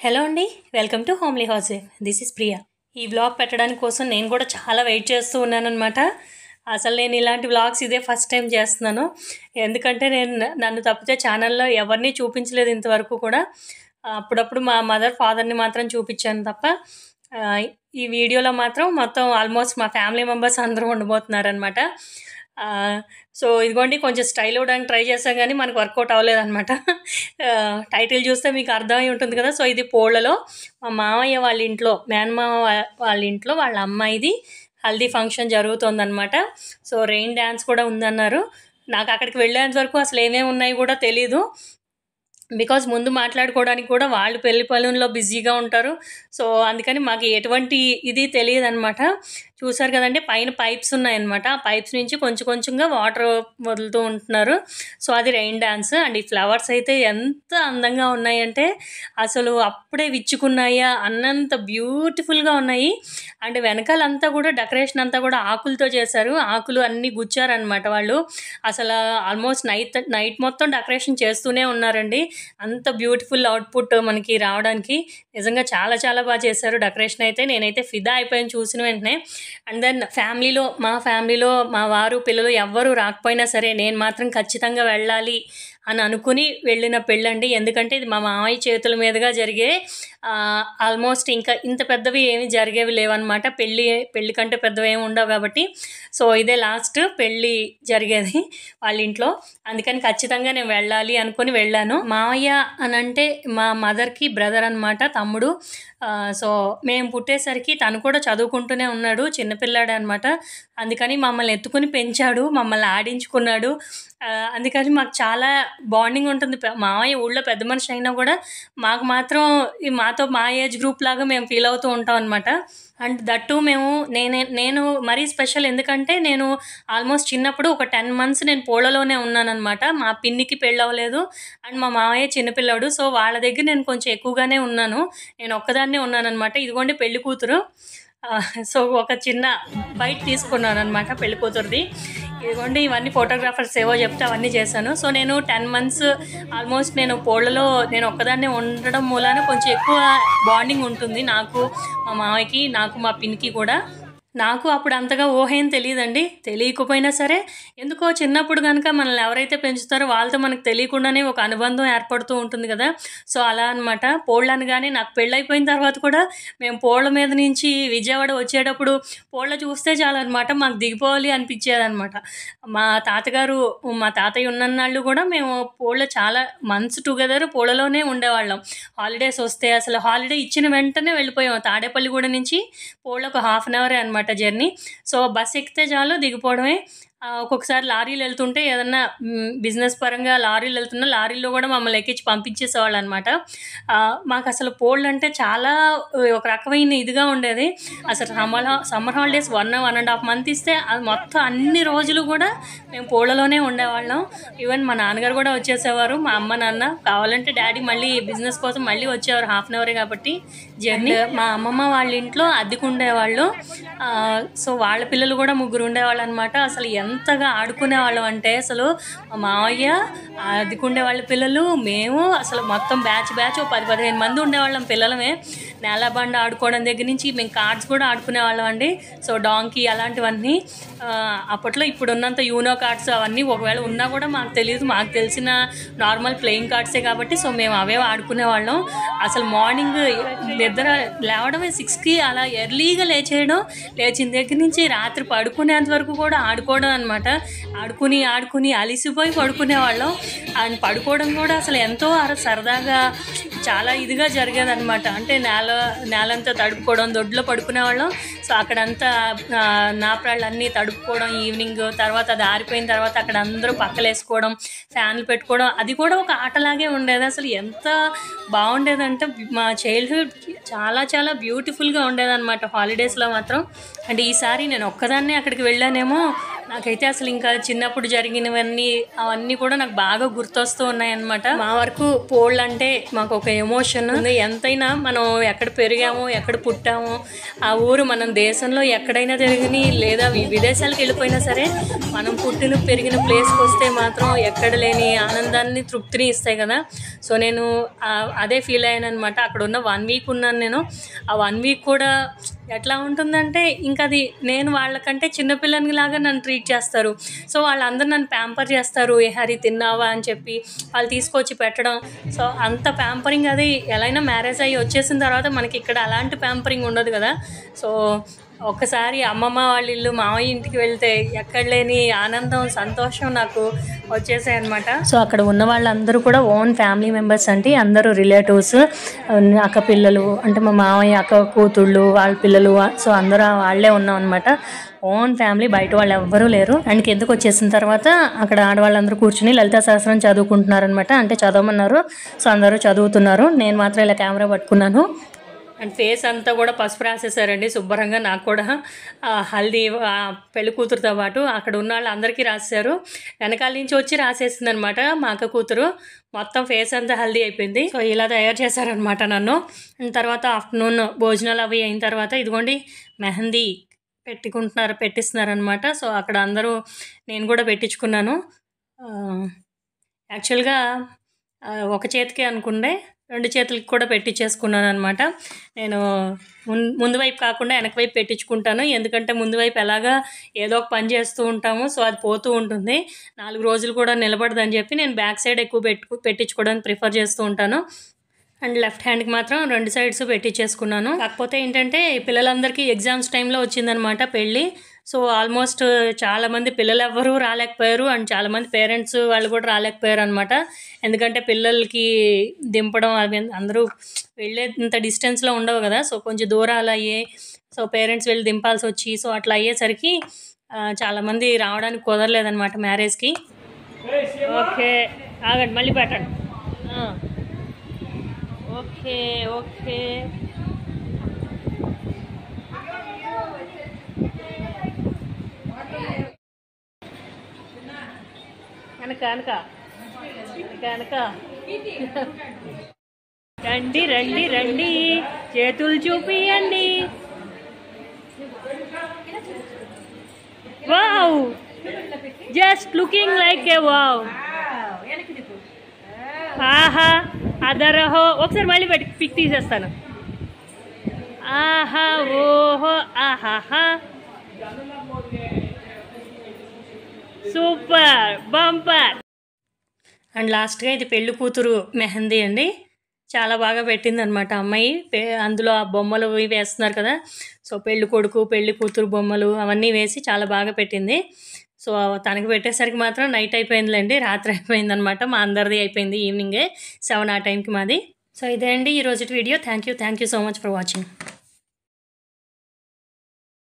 Hello అండి. Welcome to homely house wife. This is Priya. ఈ vlog పెట్టడానికి కోసం నేను కూడా చాలా వెయిట్ చేస్తూ ఉన్నానన్నమాట. అసలు నేను ఇలాంటి వ్లాగ్స్ ఇదే ఫస్ట్ టైం చేస్తున్నాను. ఎందుకంటే నన్ను తప్పితే ఛానల్లో ఎవరిని చూపించలేదు ఇంతవరకు కూడా. అప్పుడప్పుడు మా మదర్ ఫాదర్ని మాత్రం చూపించాను తప్ప ఈ వీడియోలో మాత్రం మొత్తం ఆల్మోస్ట్ మా ఫ్యామిలీ మెంబర్స్ అందరూ ఉండబోతున్నారనమాట. సో ఇదిగోండి, కొంచెం స్టైల్ ఇవ్వడానికి ట్రై చేసాం కానీ మనకు వర్కౌట్ అవ్వలేదన్నమాట. టైటిల్ చూస్తే మీకు అర్థమై ఉంటుంది కదా. సో ఇది పోళ్లలో మా మామయ్య వాళ్ళ ఇంట్లో, మేనమామ వాళ్ళ ఇంట్లో వాళ్ళ అమ్మాయిది హల్దీ ఫంక్షన్ జరుగుతుందన్నమాట. సో రెయిన్ డ్యాన్స్ కూడా ఉందన్నారు. నాకు అక్కడికి వెళ్ళేంత వరకు అసలు ఏమేమి ఉన్నాయి కూడా తెలీదు. బికాజ్ ముందు మాట్లాడుకోవడానికి కూడా వాళ్ళు పెళ్లి పనుల్లో బిజీగా ఉంటారు. సో అందుకని మాకు ఎటువంటి ఇది తెలియదు అనమాట. చూసారు కదండి, పైన పైప్స్ ఉన్నాయన్నమాట. ఆ పైప్స్ నుంచి కొంచెం కొంచెంగా వాటర్ వదులుతూ ఉంటున్నారు. సో అది రెయిన్ డ్యాన్స్. అండ్ ఈ ఫ్లవర్స్ అయితే ఎంత అందంగా ఉన్నాయంటే అసలు అప్పుడే విచ్చుకున్నాయా అన్నంత బ్యూటిఫుల్గా ఉన్నాయి. అండ్ వెనకాలంతా కూడా డెకరేషన్ అంతా కూడా ఆకులతో చేశారు. ఆకులు అన్నీ గుచ్చారనమాట వాళ్ళు. అసలు ఆల్మోస్ట్ నైట్ మొత్తం డెకరేషన్ చేస్తూనే ఉన్నారండి. అంత బ్యూటిఫుల్ అవుట్పుట్ మనకి రావడానికి నిజంగా చాలా చాలా బాగా చేశారు డెకరేషన్ అయితే. నేనైతే ఫిదా అయిపోయాను చూసిన వెంటనే. అండ్ దెన్ మా ఫ్యామిలీలో మా వారు పిల్లలు ఎవ్వరూ రాకపోయినా సరే నేను మాత్రం ఖచ్చితంగా వెళ్ళాలి అని అనుకుని వెళ్ళిన పెళ్ళండి. ఎందుకంటే ఇది మా మామయ్య చేతుల మీదుగా జరిగే ఆల్మోస్ట్ ఇంకా ఇంత పెద్దవి ఏమి జరిగేవి లేవన్నమాట. పెళ్ళి కంటే పెద్దవి ఏమి ఉండవు కాబట్టి. సో ఇదే లాస్ట్ పెళ్ళి జరిగేది వాళ్ళ ఇంట్లో. అందుకని ఖచ్చితంగా నేను వెళ్ళాలి అనుకుని వెళ్ళాను. మామయ్య అని అంటే మా మదర్కి బ్రదర్ అనమాట, తమ్ముడు. సో మేము పుట్టేసరికి తను కూడా చదువుకుంటూనే ఉన్నాడు, చిన్నపిల్లాడు అనమాట. అందుకని మమ్మల్ని ఎత్తుకుని పెంచాడు, మమ్మల్ని ఆడించుకున్నాడు. అందుకని మాకు చాలా బాండింగ్ ఉంటుంది. మామయ్య ఊళ్ళో పెద్ద మనిషి అయినా కూడా మాకు మాత్రం మాతో మా ఏజ్ గ్రూప్ లాగా మేము ఫీల్ అవుతూ ఉంటాం అనమాట. అండ్ దట్టు నేను మరీ స్పెషల్, ఎందుకంటే నేను ఆల్మోస్ట్ చిన్నప్పుడు ఒక 10 months నేను పోళ్లలోనే ఉన్నానన్నమాట. మా పిన్నికి పెళ్ళి అవ్వలేదు అండ్ మా మామయ్య చిన్నపిల్లాడు. సో వాళ్ళ దగ్గర నేను కొంచెం ఎక్కువగానే ఉన్నాను. నేను ఒక్కదాన్నే ఉన్నానన్నమాట. ఇదిగోండి పెళ్లి కూతురు. సో ఒక చిన్న బైట్ తీసుకున్నాను అనమాట పెళ్లి కూతురుది. ఇదిగోండి ఇవన్నీ ఫోటోగ్రాఫర్స్ ఏవో చెప్తే అవన్నీ చేశాను. సో నేను 10 months ఆల్మోస్ట్ నేను పోళ్లలో నేను ఒక్కదాన్నే ఉండడం మూలాన కొంచెం ఎక్కువ బాండింగ్ ఉంటుంది నాకు, మా మామయ్యకి, నాకు మా పిన్నికి కూడా. నాకు అప్పుడు అంతగా ఊహేం తెలియదండి. తెలియకపోయినా సరే ఎందుకో చిన్నప్పుడు కనుక మనల్ని ఎవరైతే పెంచుతారో వాళ్ళతో మనకు తెలియకుండానే ఒక అనుబంధం ఏర్పడుతూ ఉంటుంది కదా. సో అలా అనమాట. పోళ్ళు అనగానే నాకు పెళ్ళైపోయిన తర్వాత కూడా మేము పోళ్ల మీద నుంచి విజయవాడ వచ్చేటప్పుడు పోళ్ళ చూస్తే చాలన్నమాట మాకు దిగిపోవాలి అనిపించేదనమాట. మా తాతయ్య ఉన్నన్నాళ్ళు కూడా మేము పోళ్ళ చాలా మంత్స్ టుగెదర్ పోళ్ళలోనే ఉండేవాళ్ళం. హాలిడేస్ వస్తే అసలు హాలిడే ఇచ్చిన వెంటనే వెళ్ళిపోయాం. తాడేపల్లిగూడ నుంచి పోళ్ళ ఒక 1/2 hour అనమాట జర్నీ. సో బస్ ఎక్కితే చాలు దిగిపోవడమే. ఒక్కొక్కసారి లారీలు వెళ్తుంటే ఏదన్నా బిజినెస్ పరంగా లారీలు వెళ్తున్నా లారీల్లో కూడా మమ్మల్ని ఎక్కించి పంపించేసేవాళ్ళు అనమాట. మాకు అసలు పోళ్ళు అంటే చాలా ఒక రకమైన ఇదిగా ఉండేది. అసలు సమ్మర్ హాలిడేస్ 1.5 months ఇస్తే అది మొత్తం అన్ని రోజులు కూడా మేము పోళ్లలోనే ఉండేవాళ్ళం. ఈవెన్ మా నాన్నగారు కూడా వచ్చేసేవారు, మా అమ్మ నాన్న. కావాలంటే డాడీ మళ్ళీ బిజినెస్ కోసం మళ్ళీ వచ్చేవారు, 1/2 hour కాబట్టి జర్నీ. మా అమ్మమ్మ వాళ్ళ ఇంట్లో అద్దెకు ఉండేవాళ్ళు. సో వాళ్ళ పిల్లలు కూడా 3 ఉండేవాళ్ళు అనమాట. అసలు ఎంతగా ఆడుకునేవాళ్ళం అంటే అసలు మా మావయ్య, అద్దెకుండే వాళ్ళ పిల్లలు, మేము అసలు మొత్తం బ్యాచ్ 10-15 మంది ఉండేవాళ్ళం పిల్లలమే. నేలబండ ఆడుకోవడం దగ్గర నుంచి మేము కార్డ్స్ కూడా ఆడుకునేవాళ్ళం అండి. సో డాంకీ అలాంటివన్నీ అప్పట్లో ఇప్పుడు ఉన్నంత యూనో కార్డ్స్ అవన్నీ ఒకవేళ ఉన్నా కూడా మాకు తెలియదు. మాకు తెలిసిన నార్మల్ ప్లేయింగ్ కార్డ్సే కాబట్టి సో మేము అవే ఆడుకునేవాళ్ళం. అసలు మార్నింగ్ నిద్ర లేవడమే 6కి అలా ఎర్లీగా లేచిన దగ్గర నుంచి రాత్రి పడుకునేంత వరకు కూడా ఆడుకోవడం అనమాట. ఆడుకుని అలిసిపోయి పడుకునేవాళ్ళం. అండ్ పడుకోవడం కూడా అసలు ఎంతో సరదాగా చాలా ఇదిగా జరిగేదన్నమాట. అంటే నేలంతా తడుపుకోవడం, దొడ్లో పడుకునేవాళ్ళం. సో అక్కడంతా నాపరాళ్ళు అన్నీ తడుపుకోవడం ఈవినింగ్. తర్వాత అది ఆరిపోయిన తర్వాత అక్కడ అందరూ పక్కలేసుకోవడం, ఫ్యాన్లు పెట్టుకోవడం, అది కూడా ఒక ఆటలాగే ఉండేది. అసలు ఎంత బాగుండేదంటే మా చైల్డ్హుడ్ చాలా చాలా బ్యూటిఫుల్గా ఉండేదన్నమాట హాలిడేస్లో మాత్రం. అంటే ఈసారి నేను ఒక్కదాన్నే అక్కడికి వెళ్ళానేమో నాకైతే అసలు ఇంకా చిన్నప్పుడు జరిగినవన్నీ అవన్నీ కూడా నాకు బాగా గుర్తొస్తూ ఉన్నాయన్నమాట. మా వరకు పోళ్ళు అంటే మాకు ఒక ఎమోషన్. ఎంతైనా మనం ఎక్కడ పెరిగామో ఎక్కడ పుట్టామో ఆ ఊరు మనం దేశంలో ఎక్కడైనా తిరిగి లేదా విదేశాలకు వెళ్ళిపోయినా సరే మనం పుట్టిన పెరిగిన ప్లేస్కి వస్తే మాత్రం ఎక్కడ లేని ఆనందాన్ని తృప్తిని ఇస్తాయి కదా. సో నేను అదే ఫీల్ అయ్యాను అనమాట. అక్కడ ఉన్న 1 వీక్ ఉన్నాను నేను. ఆ 1 వీక్ కూడా ఎట్లా ఉంటుందంటే ఇంకా అది నేను వాళ్ళకంటే చిన్నపిల్లని లాగా నన్ను ట్రీట్ చేస్తారు. సో వాళ్ళందరూ నన్ను ప్యాంపర్ చేస్తారు. ఏ హరి తిన్నావా అని చెప్పి వాళ్ళు తీసుకొచ్చి పెట్టడం. సో అంత ప్యాంపరింగ్ అది ఎలా అయినా మ్యారేజ్ అయ్యి వచ్చేసిన తర్వాత మనకి ఇక్కడ అలాంటి ప్యాంపరింగ్ ఉండదు కదా. సో ఒక్కసారి అమ్మమ్మ వాళ్ళ ఇల్లు మామయ్య ఇంటికి వెళ్తే ఎక్కడ లేని ఆనందం సంతోషం నాకు వచ్చేసాయి అనమాట. సో అక్కడ ఉన్న వాళ్ళందరూ కూడా ఓన్ ఫ్యామిలీ మెంబర్స్ అంటే అందరూ రిలేటివ్స్, అక్క పిల్లలు అంటే మా మామయ్య అక్క కూతుళ్ళు వాళ్ళ పిల్లలు. సో అందరూ వాళ్ళే ఉన్నాం అనమాట. ఓన్ ఫ్యామిలీ, బయట వాళ్ళు ఎవ్వరూ లేరు. అండ్ కిందకు వచ్చేసిన తర్వాత అక్కడ ఆడవాళ్ళందరూ కూర్చుని లలితా సహస్రం చదువుకుంటున్నారనమాట. అంటే చదవమన్నారు. సో అందరూ చదువుతున్నారు. నేను మాత్రం ఇలా కెమెరా పట్టుకున్నాను. అండ్ ఫేస్ అంతా కూడా పసుపు రాసేసారండి శుభ్రంగా. నాకు కూడా హల్దీ పెళ్లి కూతురుతో పాటు అక్కడ ఉన్న వాళ్ళు అందరికీ రాసేసారు. వెనకాల నుంచి వచ్చి రాసేసింది అనమాట మా అక్క కూతురు. మొత్తం ఫేస్ అంతా హల్దీ అయిపోయింది. సో ఇలా తయారు చేశారనమాట నన్ను. తర్వాత ఆఫ్టర్నూన్ భోజనాలు అవి అయిన తర్వాత ఇదిగోండి మెహందీ పెట్టిస్తున్నారనమాట. సో అక్కడ అందరూ నేను కూడా పెట్టించుకున్నాను. యాక్చువల్గా ఒక చేతికే అనుకుండే 2 చేతులకి కూడా పెట్టించేసుకున్నాను అనమాట. నేను ముందు వైపు కాకుండా వెనక వైపు పెట్టించుకుంటాను. ఎందుకంటే ముందు వైపు ఎలాగా ఏదో ఒక పని చేస్తూ ఉంటాము. సో అది పోతూ ఉంటుంది. 4 రోజులు కూడా నిలబడదని చెప్పి నేను బ్యాక్ సైడ్ ఎక్కువ పెట్టించుకోవడానికి ప్రిఫర్ చేస్తూ ఉంటాను. అండ్ లెఫ్ట్ హ్యాండ్కి మాత్రం 2 సైడ్స్ పెట్టించేసుకున్నాను. కాకపోతే ఏంటంటే పిల్లలందరికీ ఎగ్జామ్స్ టైంలో వచ్చిందనమాట పెళ్ళి. సో ఆల్మోస్ట్ చాలామంది పిల్లలు ఎవ్వరూ రాలేకపోయారు. అండ్ చాలామంది పేరెంట్స్ వాళ్ళు కూడా రాలేకపోయారు అనమాట. ఎందుకంటే పిల్లలకి దింపడం అవి అందరూ వెళ్ళేంత డిస్టెన్స్లో ఉండవు కదా. సో కొంచెం దూరాలు అయ్యాయి. సో పేరెంట్స్ వెళ్ళి దింపాల్సి వచ్చి సో అట్లా అయ్యేసరికి చాలామంది రావడానికి కుదరలేదనమాట మ్యారేజ్కి. ఓకే ఆగండి మళ్ళీ పెట్టండి. ఓకే ఓకే వెనక రండి రండి రండి చేతులు చూపియండి. Wow, just looking like a wow. ఆహా అదరహో ఒకసారి మళ్ళీ పెట్టి పిక్ తీసేస్తాను. ఆహా ఓహో ఆహాహా సూపర్ బంపర్. అండ్ లాస్ట్గా ఇది పెళ్ళి కూతురు మెహందీ అండి. చాలా బాగా పెట్టింది అనమాట అమ్మాయి. అందులో ఆ బొమ్మలు వేస్తున్నారు కదా. సో పెళ్ళి కొడుకు పెళ్ళి కూతురు బొమ్మలు అవన్నీ వేసి చాలా బాగా పెట్టింది. సో తనకి పెట్టేసరికి మాత్రం నైట్ అయిపోయిందిలేండి, రాత్రి అయిపోయింది అనమాట. మా అందరిది అయిపోయింది ఈవినింగే 7 ఆ టైంకి మాది. సో ఇదే అండి ఈరోజు video. Thank you so much for watching.